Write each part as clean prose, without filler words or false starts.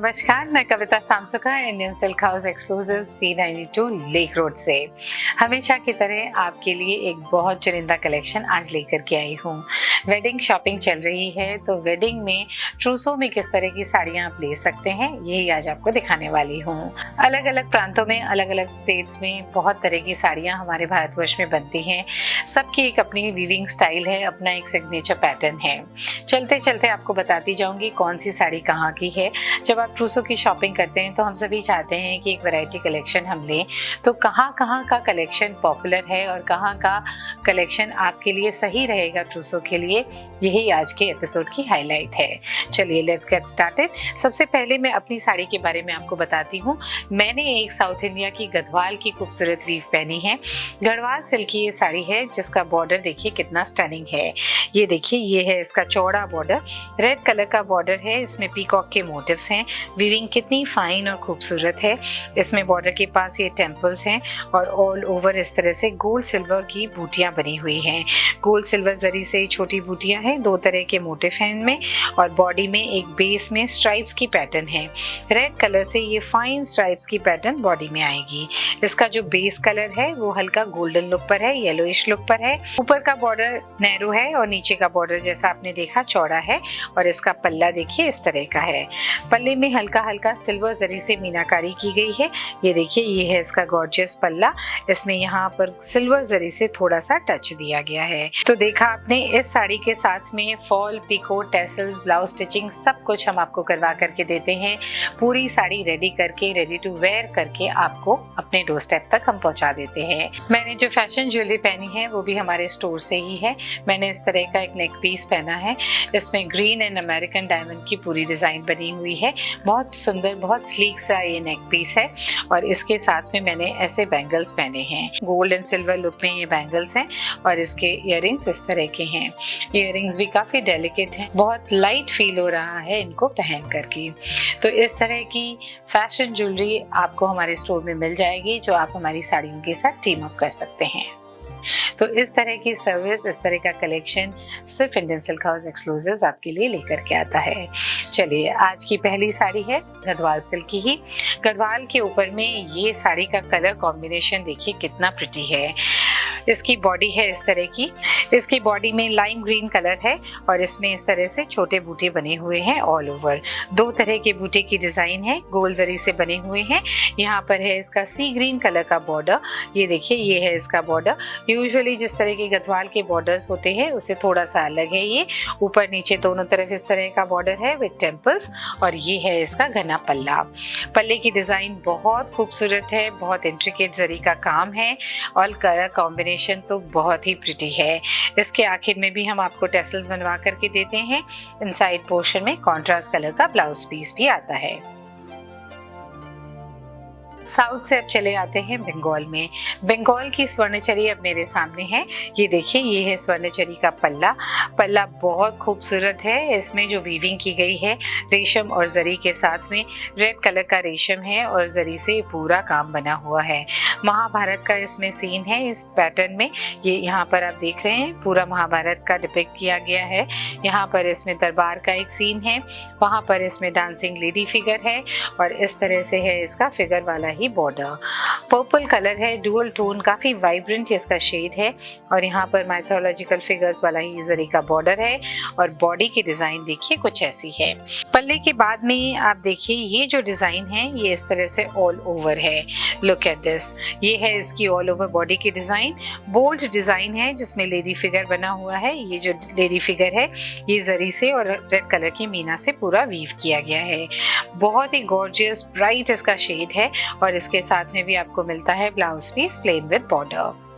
नमस्कार, मैं कविता सामसुका Indian silk house exclusives P92 lake road से हमेशा की तरह आपके लिए एक बहुत चुनिंदा कलेक्शन आज लेकर के आई हूँ। वेडिंग शॉपिंग चल रही है तो वेडिंग में ट्रूसो में किस तरह की साड़ियाँ आप ले सकते हैं यही आज आपको दिखाने वाली हूँ। अलग अलग प्रांतों में, अलग अलग स्टेट्स में बहुत तरह की साड़ियाँ हमारे भारतवर्ष में बनती हैं। सबकी एक अपनी वीविंग स्टाइल है, अपना एक सिग्नेचर पैटर्न है। चलते चलते आपको बताती जाऊँगी कौन सी साड़ी कहाँ की है। जब आप ट्रूसो की शॉपिंग करते हैं तो हम सभी चाहते हैं कि एक वैरायटी कलेक्शन हम लें, तो कहाँ कहाँ का कलेक्शन पॉपुलर है और कहाँ का कलेक्शन आपके लिए सही रहेगा ट्रूसो के लिए, यही आज के एपिसोड की हाईलाइट है। चलिए लेट्स गेट स्टार्टेड। सबसे पहले मैं अपनी साड़ी के बारे में आपको बताती हूँ। मैंने एक साउथ इंडिया की गढ़वाल की खूबसूरत वीव पहनी है। गढ़वाल सिल्क की ये साड़ी है जिसका बॉर्डर देखिए कितना स्टनिंग है। ये देखिए, ये है इसका चौड़ा बॉर्डर, रेड कलर का बॉर्डर है, इसमें पीकॉक के मोटिव्स हैं। वीविंग कितनी फाइन और खूबसूरत है। इसमें बॉर्डर के पास ये टेम्पल्स हैं और ऑल ओवर इस तरह से गोल्ड सिल्वर की बूटियां बनी हुई हैं। गोल्ड सिल्वर जरी से छोटी बूटियां हैं, दो तरह के मोटिव हैं इनमें, और बॉडी में एक बेस में स्ट्राइप्स की पैटर्न है। रेड कलर से ये फाइन स्ट्राइप्स की पैटर्न बॉडी में आएगी। इसका जो बेस कलर है वो हल्का गोल्डन लुक पर है, येलोइश लुक पर है। ऊपर का बॉर्डर नैरो है और नीचे का बॉर्डर जैसा आपने देखा चौड़ा है, और इसका पल्ला देखिए इस तरह का है। पल्ले में हल्का हल्का सिल्वर जरी से मीनाकारी की गई है। ये देखिए, ये है इसका गॉर्जियस पल्ला। इसमें यहाँ पर सिल्वर जरी से थोड़ा सा टच दिया गया है। तो देखा आपने, इस साड़ी के साथ में fall, pico, tassels, blouse stitching सब कुछ हम आपको करवा करके देते हैं। पूरी साड़ी रेडी करके, रेडी टू वेयर करके आपको अपने डोर स्टेप तक हम पहुंचा देते हैं। मैंने जो फैशन ज्वेलरी पहनी है वो भी हमारे स्टोर से ही है। मैंने इस तरह का एक नेक पीस पहना है। इसमें ग्रीन एंड अमेरिकन डायमंड की पूरी डिजाइन बनी हुई है। बहुत सुंदर, बहुत स्लीक सा ये नेक पीस है, और इसके साथ में मैंने ऐसे बैंगल्स पहने हैं। गोल्ड एंड सिल्वर लुक में ये बैंगल्स हैं, और इसके इयररिंग्स इस तरह के हैं। इयररिंग्स भी काफी डेलिकेट हैं, बहुत लाइट फील हो रहा है इनको पहन करके। तो इस तरह की फैशन ज्वेलरी आपको हमारे स्टोर में मिल जाएगी जो आप हमारी साड़ियों के साथ टीम अप कर सकते हैं। तो इस तरह की सर्विस, इस तरह का कलेक्शन सिर्फ इंडियन सिल्क हाउस एक्सक्लूसिव्स आपके लिए लेकर के आता है। चलिए, आज की पहली साड़ी है गढ़वाल सिल्क की ही। गढ़वाल के ऊपर में ये साड़ी का कलर कॉम्बिनेशन देखिए कितना प्रिटी है। इसकी बॉडी है इस तरह की, इसकी बॉडी में लाइम ग्रीन कलर है, और इसमें इस तरह से छोटे बूटे बने हुए हैं ऑल ओवर। दो तरह के बूटे की डिजाइन है, गोल जरी से बने हुए हैं। यहाँ पर है इसका सी ग्रीन कलर का बॉर्डर। ये देखिए, ये है इसका बॉर्डर। यूजुअली जिस तरह के गढ़वाल के बॉर्डर्स होते हैं उससे थोड़ा सा अलग है। ये ऊपर नीचे दोनों तरफ इस तरह का बॉर्डर है विद टेम्पल्स, और ये है इसका घना पल्ला। पल्ले की डिजाइन बहुत खूबसूरत है, बहुत इंट्रिकेट जरी का काम है, और कलर कॉम्बिनेशन तो बहुत ही प्रिटी है। इसके आखिर में भी हम आपको टेसल्स बनवा करके देते हैं। इनसाइड पोर्शन में कॉन्ट्रास्ट कलर का ब्लाउज पीस भी आता है। साउथ से अब चले आते हैं बंगाल में। बंगाल की स्वर्णचरी अब मेरे सामने है। ये देखिए, ये है स्वर्णचरी का पल्ला। पल्ला बहुत खूबसूरत है। इसमें जो वीविंग की गई है रेशम और जरी के साथ में, रेड कलर का रेशम है और जरी से पूरा काम बना हुआ है। महाभारत का इसमें सीन है इस पैटर्न में। ये यहाँ पर आप देख रहे हैं पूरा महाभारत का डिपिक्ट किया गया है। यहाँ पर इसमें दरबार का एक सीन है, वहाँ पर इसमें डांसिंग लेडी फिगर है, और इस तरह से है इसका फिगर वाला ही बॉर्डर। पर्पल कलर है, डुअल टोन, काफी वाइब्रेंट इसका शेड है, और यहाँ पर माइथोलॉजिकल फिगर्स वाला ही जरी का बॉर्डर है, और बॉडी की डिजाइन देखिए कुछ ऐसी है। पल्ले के बाद में आप देखिए ये जो डिजाइन है ये इस तरह से ऑल ओवर है। लुक एट दिस, ये है इसकी ऑल ओवर बॉडी की डिजाइन। बोल्ड डिजाइन है जिसमें लेडी फिगर बना हुआ है। ये जो लेडी फिगर है ये जरी से और रेड कलर की मीना से पूरा वीव किया गया है। बहुत ही गॉर्जियस ब्राइट इसका शेड है, और इसके साथ में भी आपको मिलता है blouse piece plain with border.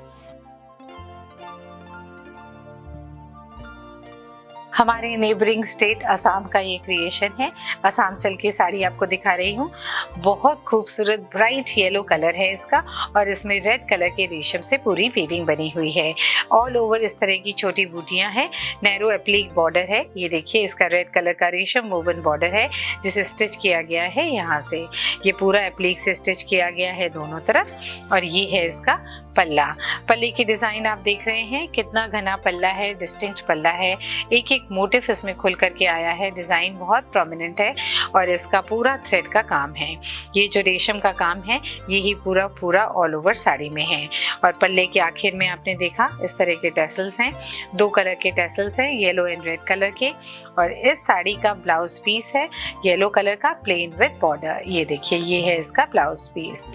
हमारे नेबरिंग स्टेट असम का ये क्रिएशन है। असम सिल्क की साड़ी आपको दिखा रही हूँ। बहुत खूबसूरत ब्राइट येलो कलर है इसका, और इसमें रेड कलर के रेशम से पूरी वीविंग बनी हुई है। ऑल ओवर इस तरह की छोटी बूटियां हैं। नैरो एप्लीक बॉर्डर है। ये देखिए, इसका रेड कलर का रेशम वोवन बॉर्डर है जिसे स्टिच किया गया है। यहाँ से ये पूरा एप्लीक से स्टिच किया गया है दोनों तरफ, और ये है इसका पल्ला। पल्ले की डिजाइन आप देख रहे हैं, कितना घना पल्ला है, डिस्टिंक्ट पल्ला है। एक एक यूनिक मोटिव इसमें खुल करके आया है। डिज़ाइन बहुत प्रोमिनेंट है और इसका पूरा थ्रेड का काम है। ये जो रेशम का काम है यही पूरा ऑल ओवर साड़ी में है। और पल्ले के आखिर में आपने देखा इस तरह के टैसल्स हैं, 2 कलर के टैसल्स हैं, येलो एंड रेड कलर के। और इस साड़ी का ब्लाउज पीस है येलो कलर का प्लेन विद बॉर्डर। ये देखिए ये है इसका ब्लाउज पीस,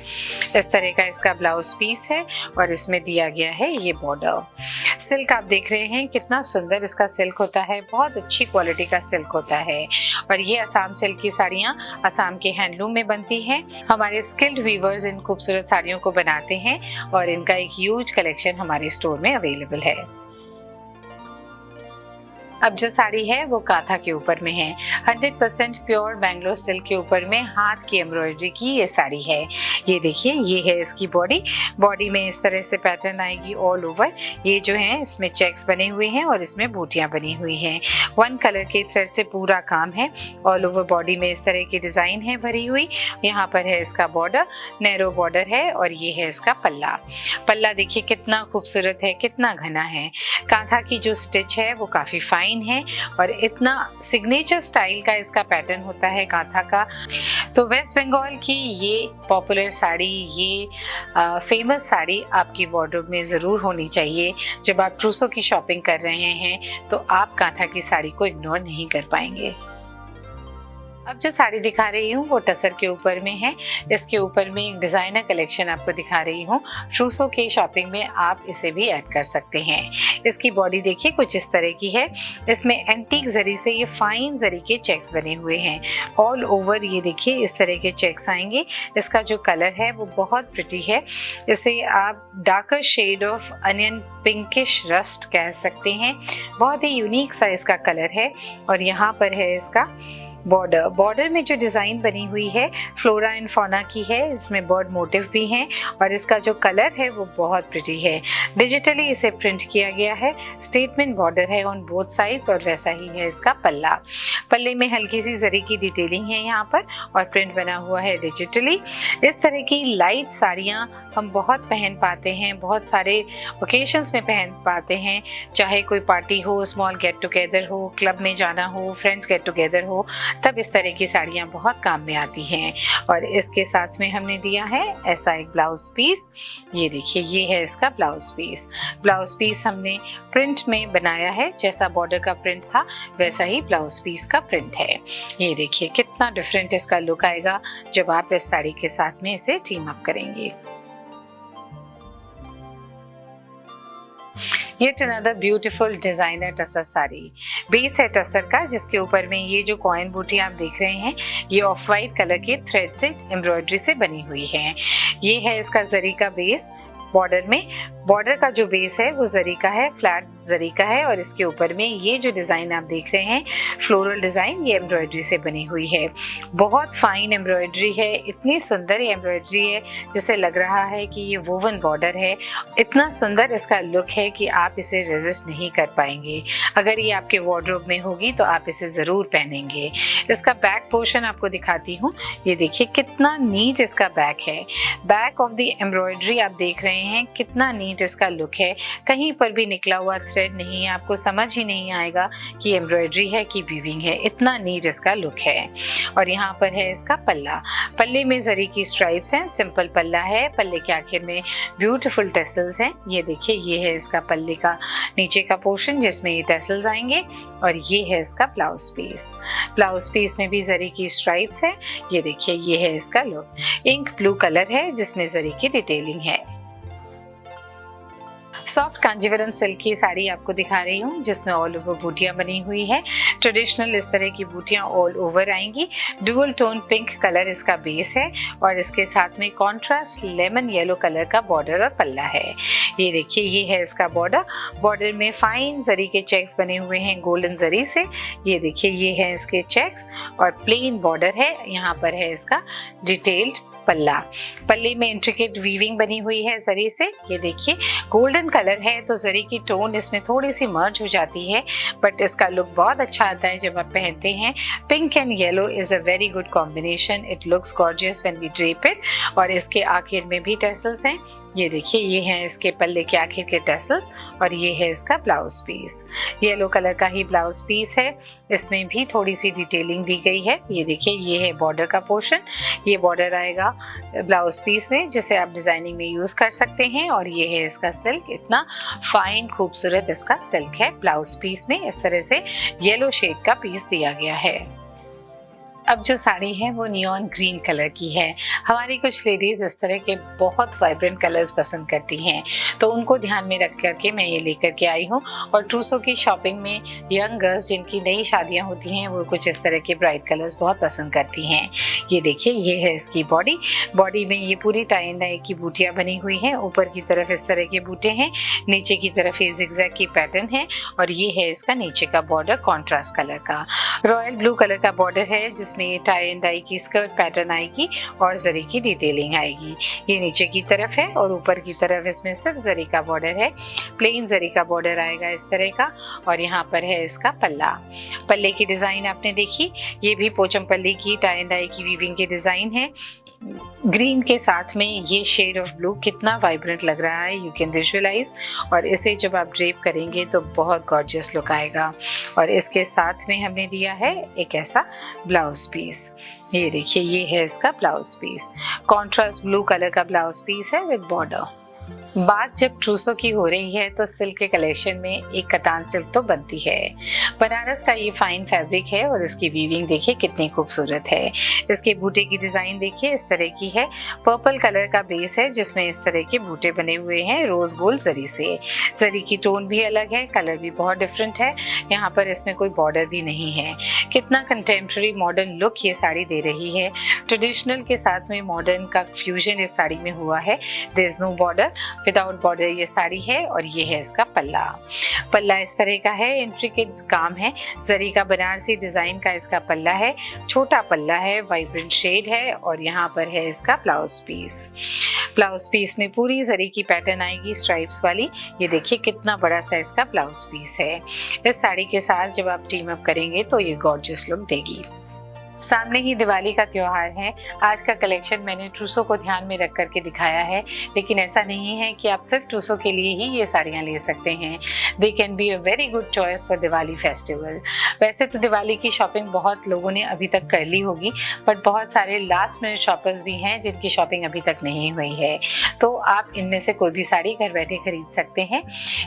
इस तरह का इसका ब्लाउज पीस है और इसमें दिया गया है ये बॉर्डर। सिल्क आप देख रहे हैं कितना सुंदर इसका सिल्क होता है, बहुत अच्छी क्वालिटी का सिल्क होता है। और ये असम सिल्क की साड़ियाँ असम के हैंडलूम में बनती हैं। हमारे स्किल्ड वीवर्स इन खूबसूरत साड़ियों को बनाते हैं और इनका एक ह्यूज कलेक्शन हमारे स्टोर में अवेलेबल है। अब जो साड़ी है वो काथा के ऊपर में है, 100% प्योर बैंगलोर सिल्क के ऊपर में हाथ की एम्ब्रॉयडरी की ये साड़ी है। ये देखिए ये है इसकी बॉडी में इस तरह से पैटर्न आएगी ऑल ओवर। ये जो है इसमें चेक्स बने हुए हैं और इसमें बूटियां बनी हुई हैं। 1 कलर के थ्रेड से पूरा काम है। ऑल ओवर बॉडी में इस तरह की डिज़ाइन है भरी हुई। यहाँ पर है इसका बॉर्डर, नैरो बॉर्डर है और ये है इसका पल्ला देखिए कितना खूबसूरत है, कितना घना है। काथा की जो स्टिच है वो काफ़ी फाइन है और इतना सिग्नेचर स्टाइल का इसका पैटर्न होता है काथा का। तो वेस्ट बंगाल की ये पॉपुलर साड़ी, ये फेमस साड़ी आपकी वार्डरोब में ज़रूर होनी चाहिए। जब आप ट्रूसो की शॉपिंग कर रहे हैं तो आप काथा की साड़ी को इग्नोर नहीं कर पाएंगे। अब जो साड़ी दिखा रही हूँ वो टसर के ऊपर में है। इसके ऊपर में एक डिज़ाइनर कलेक्शन आपको दिखा रही हूँ। ट्रूसो के शॉपिंग में आप इसे भी ऐड कर सकते हैं। इसकी बॉडी देखिए कुछ इस तरह की है। इसमें एंटीक जरी से ये फाइन जरी के चेक्स बने हुए हैं ऑल ओवर। ये देखिए इस तरह के चेक्स आएंगे। इसका जो कलर है वो बहुत प्रिटी है। इसे आप darker shade of onion pinkish rust कह सकते हैं। बहुत ही यूनिक सा इसका कलर है। और यहाँ पर है इसका बॉर्डर में जो डिज़ाइन बनी हुई है फ्लोरा एंड फौना की है। इसमें बर्ड मोटिव भी हैं और इसका जो कलर है वो बहुत प्रिटी है। डिजिटली इसे प्रिंट किया गया है। स्टेटमेंट बॉर्डर है ऑन बोथ साइड्स और वैसा ही है इसका पल्ले में हल्की सी जरी की डिटेलिंग है यहाँ पर और प्रिंट बना हुआ है डिजिटली। इस तरह की लाइट साड़ियाँ हम बहुत पहन पाते हैं, बहुत सारे ओकेशंस में पहन पाते हैं। चाहे कोई पार्टी हो, स्मॉल गेट टुगेदर हो, क्लब में जाना हो, फ्रेंड्स गेट टुगेदर हो, तब इस तरह की साड़ियाँ बहुत काम में आती हैं। और इसके साथ में हमने दिया है ऐसा एक ब्लाउज पीस। ये देखिए ये है इसका ब्लाउज पीस हमने प्रिंट में बनाया है। जैसा बॉर्डर का प्रिंट था वैसा ही ब्लाउज पीस का प्रिंट है। ये देखिए कितना डिफरेंट इसका लुक आएगा जब आप इस साड़ी के साथ में इसे टीम अप करेंगे। Yet another beautiful designer tussar sari. Base है टसर का जिसके ऊपर में ये जो कॉइन बूटी आप देख रहे हैं ये ऑफ वाइट कलर के थ्रेड से एम्ब्रॉयडरी से बनी हुई है। ये है इसका जरी का बेस। बॉर्डर का जो बेस है वो जरी का है, फ्लैट जरी का है। और इसके ऊपर में ये जो डिज़ाइन आप देख रहे हैं फ्लोरल डिज़ाइन, ये एम्ब्रॉयडरी से बनी हुई है। बहुत फाइन एम्ब्रॉयडरी है, इतनी सुंदर ये एम्ब्रॉयडरी है जिसे लग रहा है कि ये वोवन बॉर्डर है। इतना सुंदर इसका लुक है कि आप इसे रेजिस्ट नहीं कर पाएंगे। अगर ये आपके वार्डरोब में होगी तो आप इसे ज़रूर पहनेंगे। इसका बैक पोर्शन आपको दिखाती हूँ। ये देखिए कितना नीट इसका बैक है। बैक ऑफ द एम्ब्रॉयडरी आप देख रहे हैं कितना नीट इसका लुक है। कहीं पर भी निकला हुआ थ्रेड नहीं है, आपको समझ ही नहीं आएगा कि एम्ब्रॉयडरी है कि वीविंग है। इतना नीट इसका लुक है। और यहाँ पर है इसका पल्ले में जरी की स्ट्राइप्स हैं, सिंपल पल्ला है। पल्ले के आखिर में ब्यूटीफुल टेसल्स हैं। ये देखिए ये है इसका पल्ले का नीचे का पोर्शन जिसमें ये टेसल्स आएंगे। और ये है इसका ब्लाउज पीस में भी जरी की स्ट्राइप्स है। ये देखिए ये है इसका लुक। इंक ब्लू कलर है जिसमें जरी की डिटेलिंग है। सॉफ्ट कांजीवरम सिल्क की साड़ी आपको दिखा रही हूँ जिसमें ऑल ओवर बूटियाँ बनी हुई है। ट्रेडिशनल इस तरह की बूटियाँ ऑल ओवर आएंगी। डुअल टोन पिंक कलर इसका बेस है और इसके साथ में कॉन्ट्रास्ट लेमन येलो कलर का बॉर्डर और पल्ला है। ये देखिए ये है इसका बॉर्डर में फाइन जरी के चेक्स बने हुए हैं गोल्डन जरी से। ये देखिए ये है इसके चेक्स और प्लेन बॉर्डर है। यहाँ पर है इसका डिटेल्ड पल्ले में इंट्रिकेट वीविंग बनी हुई है जरी से। ये देखिए गोल्डन कलर है तो जरी की टोन इसमें थोड़ी सी मर्ज हो जाती है, बट इसका लुक बहुत अच्छा आता है जब आप पहनते हैं। Pink and yellow is a very good combination. It looks gorgeous when we drape it. और इसके आखिर में भी टेसल्स हैं। ये देखिए, ये है इसके पल्ले के आखिर के टैसल्स और ये है इसका ब्लाउज पीस। येलो कलर का ही ब्लाउज पीस है, इसमें भी थोड़ी सी डिटेलिंग दी गई है। ये देखिए, ये है बॉर्डर का पोर्शन, ये बॉर्डर आएगा ब्लाउज पीस में जिसे आप डिजाइनिंग में यूज कर सकते हैं। और ये है इसका सिल्क, इतना फाइन खूबसूरत इसका सिल्क है। ब्लाउज पीस में इस तरह से येलो शेड का पीस दिया गया है। अब जो साड़ी है वो नियॉन ग्रीन कलर की है। हमारी कुछ लेडीज इस तरह के बहुत वाइब्रेंट कलर्स पसंद करती हैं, तो उनको ध्यान में रख करके मैं ये लेकर के आई हूँ। और ट्रूसो की शॉपिंग में यंग गर्ल्स जिनकी नई शादियाँ होती हैं वो कुछ इस तरह के ब्राइट कलर्स बहुत पसंद करती हैं। ये देखिए, ये है इसकी बॉडी में ये पूरी टाई एंड डाई की बूटियाँ बनी हुई हैं। ऊपर की तरफ इस तरह के बूटे हैं, नीचे की तरफ ये जिगजैग की पैटर्न है और ये है इसका नीचे का बॉर्डर कॉन्ट्रास्ट कलर का। रॉयल ब्लू कलर का बॉर्डर है जिसमें टाई एंड डाई की स्कर्ट पैटर्न आएगी और जरी की डिटेलिंग आएगी। ये नीचे की तरफ है और ऊपर की तरफ इसमें सिर्फ जरी का बॉर्डर है, प्लेन जरी का बॉर्डर आएगा इस तरह का। और यहाँ पर है इसका पल्ले की डिजाइन आपने देखी, ये भी पोचमपल्ली की टाई एंड डाई की वीविंग की डिजाइन है। ग्रीन के साथ में ये शेड ऑफ ब्लू कितना वाइब्रेंट लग रहा है, यू कैन विजुअलाइज। और इसे जब आप ड्रेप करेंगे तो बहुत गॉर्जियस लुक आएगा। और इसके साथ में हमने दिया है एक ऐसा ब्लाउज पीस। ये देखिए, ये है इसका blouse piece, contrast blue colour का ब्लाउज पीस है विद बॉर्डर। बात जब ट्रूसो की हो रही है तो सिल्क के कलेक्शन में एक कतान सिल्क तो बनती है। बनारस का ये फाइन फैब्रिक है और इसकी वीविंग देखिए कितनी खूबसूरत है। इसके बूटे की डिजाइन देखिए इस तरह की है। पर्पल कलर का बेस है जिसमें इस तरह के बूटे बने हुए हैं रोज गोल्ड जरी से। जरी की टोन भी अलग है, कलर भी बहुत डिफरेंट है। यहाँ पर इसमें कोई बॉर्डर भी नहीं है। कितना कंटेम्प्रेरी मॉडर्न लुक ये साड़ी दे रही है। ट्रेडिशनल के साथ में मॉडर्न का फ्यूजन इस साड़ी में हुआ है। There is no border, without border ये साड़ी है। और ये है इसका पल्ला इस तरह का है, इंट्रिकेट काम है। जरी का बनारसी डिजाइन का इसका पल्ला है, छोटा पल्ला है, वाइब्रेंट शेड है। और यहाँ पर है इसका ब्लाउज पीस में पूरी जरी की पैटर्न आएगी स्ट्राइप्स वाली। ये देखिए कितना बड़ा सा इसका ब्लाउज पीस है। इस साड़ी के साथ जब आप टीम अप करेंगे तो ये गॉर्जियस लुक देगी। सामने ही दिवाली का त्योहार है। आज का कलेक्शन मैंने ट्रूसो को ध्यान में रख करके दिखाया है, लेकिन ऐसा नहीं है कि आप सिर्फ ट्रूसो के लिए ही ये साड़ियाँ ले सकते हैं। They can be a very good choice for Diwali festival. वैसे तो दिवाली की शॉपिंग बहुत लोगों ने अभी तक कर ली होगी, बट बहुत सारे लास्ट मिनट शॉपर्स भी हैं जिनकी शॉपिंग अभी तक नहीं हुई है, तो आप इनमें से कोई भी साड़ी घर बैठे खरीद सकते हैं।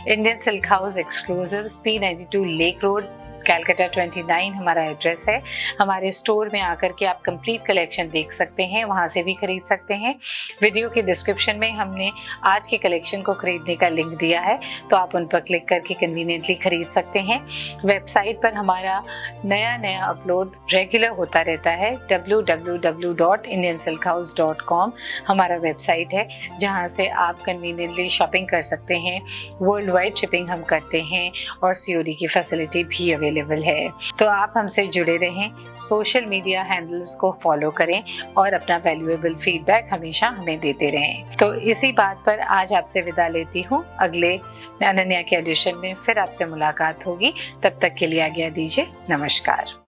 Indian silk house exclusive, P92 lake road, Calcutta 29 हमारा एड्रेस है। हमारे स्टोर में आकर के आप कंप्लीट कलेक्शन देख सकते हैं, वहाँ से भी खरीद सकते हैं। वीडियो के डिस्क्रिप्शन में हमने आज के कलेक्शन को खरीदने का लिंक दिया है, तो आप उन पर क्लिक करके कन्वीनियंटली खरीद सकते हैं। वेबसाइट पर हमारा नया अपलोड रेगुलर होता रहता है। www.indiansilkhouse.com हमारा वेबसाइट है, जहाँ से आप कन्वीनियंटली शॉपिंग कर सकते हैं। वर्ल्ड वाइड शिपिंग हम करते हैं और COD की फैसिलिटी भी अवेलेबल है। तो आप हमसे जुड़े रहें, सोशल मीडिया हैंडल्स को फॉलो करें और अपना वैल्यूएबल फीडबैक हमेशा हमें देते रहें। तो इसी बात पर आज आपसे विदा लेती हूँ। अगले अनन्या के एडिशन में फिर आपसे मुलाकात होगी। तब तक के लिए आज्ञा दीजिए। नमस्कार।